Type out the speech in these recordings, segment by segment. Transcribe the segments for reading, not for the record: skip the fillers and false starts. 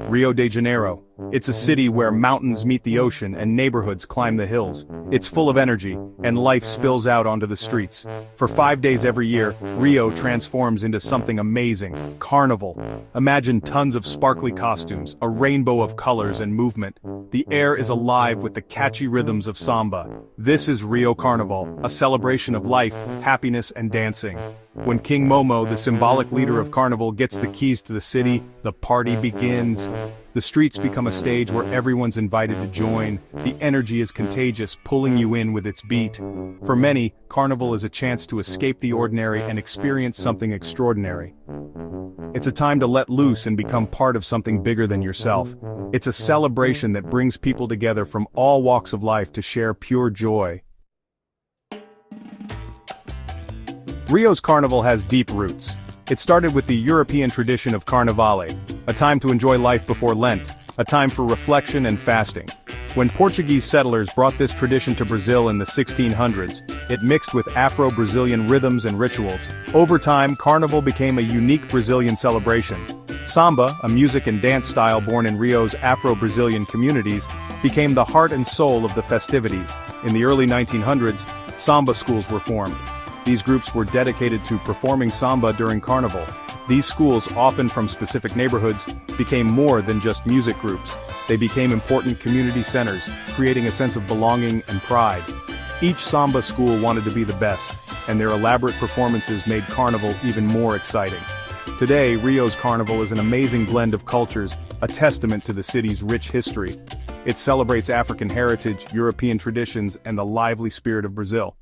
Rio de Janeiro. It's a city where mountains meet the ocean and neighborhoods climb the hills. It's full of energy, and life spills out onto the streets. For 5 days every year, Rio transforms into something amazing. Carnival. Imagine tons of sparkly costumes, a rainbow of colors and movement. The air is alive with the catchy rhythms of samba. This is Rio Carnival, a celebration of life, happiness, and dancing. When King Momo, the symbolic leader of Carnival, gets the keys to the city, the party begins. The streets become a stage where everyone's invited to join. The energy is contagious, pulling you in with its beat. For many, Carnival is a chance to escape the ordinary and experience something extraordinary. It's a time to let loose and become part of something bigger than yourself. It's a celebration that brings people together from all walks of life to share pure joy. Rio's Carnival has deep roots. It started with the European tradition of Carnivale, a time to enjoy life before Lent, a time for reflection and fasting. When Portuguese settlers brought this tradition to Brazil in the 1600s, it mixed with Afro-Brazilian rhythms and rituals. Over time, Carnival became a unique Brazilian celebration. Samba, a music and dance style born in Rio's Afro-Brazilian communities, became the heart and soul of the festivities. In the early 1900s, samba schools were formed. These groups were dedicated to performing samba during Carnival. These schools, often from specific neighborhoods, became more than just music groups. They became important community centers, creating a sense of belonging and pride. Each samba school wanted to be the best, and their elaborate performances made Carnival even more exciting. Today, Rio's Carnival is an amazing blend of cultures, a testament to the city's rich history. It celebrates African heritage, European traditions, and the lively spirit of Brazil.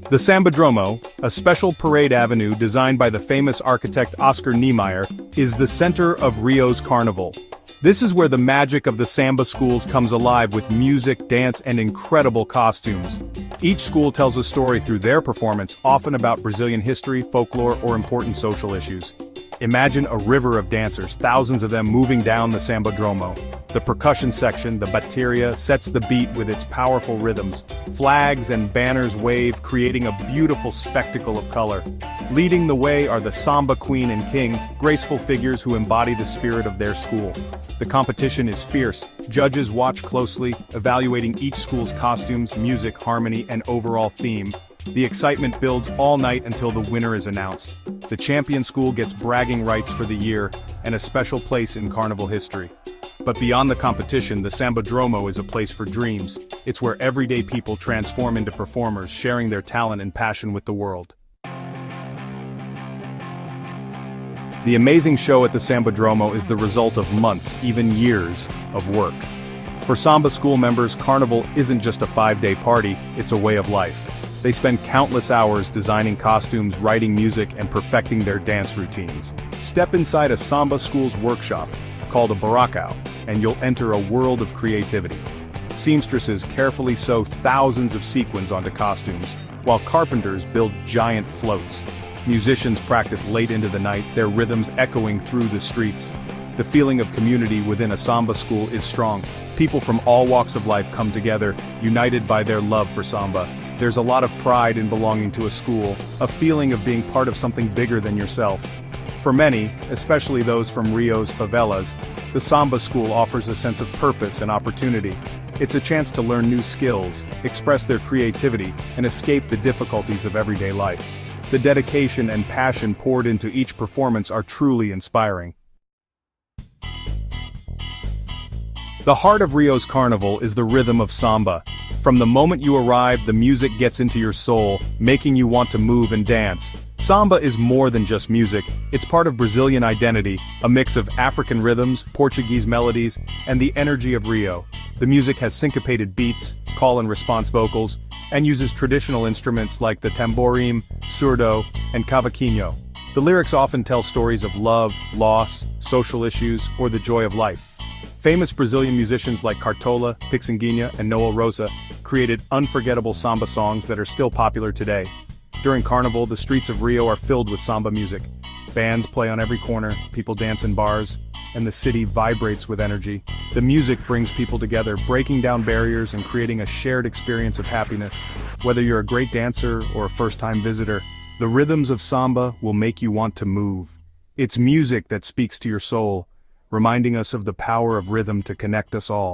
The Sambodromo, a special parade avenue designed by the famous architect Oscar Niemeyer, is the center of Rio's Carnival. This is where the magic of the samba schools comes alive with music, dance, and incredible costumes. Each school tells a story through their performance, often about Brazilian history, folklore, or important social issues. Imagine a river of dancers, thousands of them moving down the Sambodromo. The percussion section, the bateria, sets the beat with its powerful rhythms. Flags and banners wave, creating a beautiful spectacle of color. Leading the way are the Samba Queen and King, graceful figures who embody the spirit of their school. The competition is fierce. Judges watch closely, evaluating each school's costumes, music, harmony, and overall theme. The excitement builds all night until the winner is announced. The champion school gets bragging rights for the year, and a special place in Carnival history. But beyond the competition, the Sambodromo is a place for dreams. It's where everyday people transform into performers, sharing their talent and passion with the world. The amazing show at the Sambodromo is the result of months, even years, of work. For Samba school members, Carnival isn't just a 5-day party, it's a way of life. They spend countless hours designing costumes, writing music, and perfecting their dance routines. Step inside a Samba school's workshop, called a baracão, and you'll enter a world of creativity. Seamstresses carefully sew thousands of sequins onto costumes, while carpenters build giant floats. Musicians practice late into the night, their rhythms echoing through the streets. The feeling of community within a Samba school is strong. People from all walks of life come together, united by their love for Samba. There's a lot of pride in belonging to a school, a feeling of being part of something bigger than yourself. For many, especially those from Rio's favelas, the Samba school offers a sense of purpose and opportunity. It's a chance to learn new skills, express their creativity, and escape the difficulties of everyday life. The dedication and passion poured into each performance are truly inspiring. The heart of Rio's Carnival is the rhythm of samba. From the moment you arrive, the music gets into your soul, making you want to move and dance. Samba is more than just music, it's part of Brazilian identity, a mix of African rhythms, Portuguese melodies, and the energy of Rio. The music has syncopated beats, call and response vocals, and uses traditional instruments like the tamborim, surdo, and cavaquinho. The lyrics often tell stories of love, loss, social issues, or the joy of life. Famous Brazilian musicians like Cartola, Pixinguinha, and Noel Rosa created unforgettable samba songs that are still popular today. During Carnival, the streets of Rio are filled with samba music. Bands play on every corner, people dance in bars, and the city vibrates with energy. The music brings people together, breaking down barriers and creating a shared experience of happiness. Whether you're a great dancer or a first-time visitor, The rhythms of samba will make you want to move. It's music that speaks to your soul, reminding us of the power of rhythm to connect us all.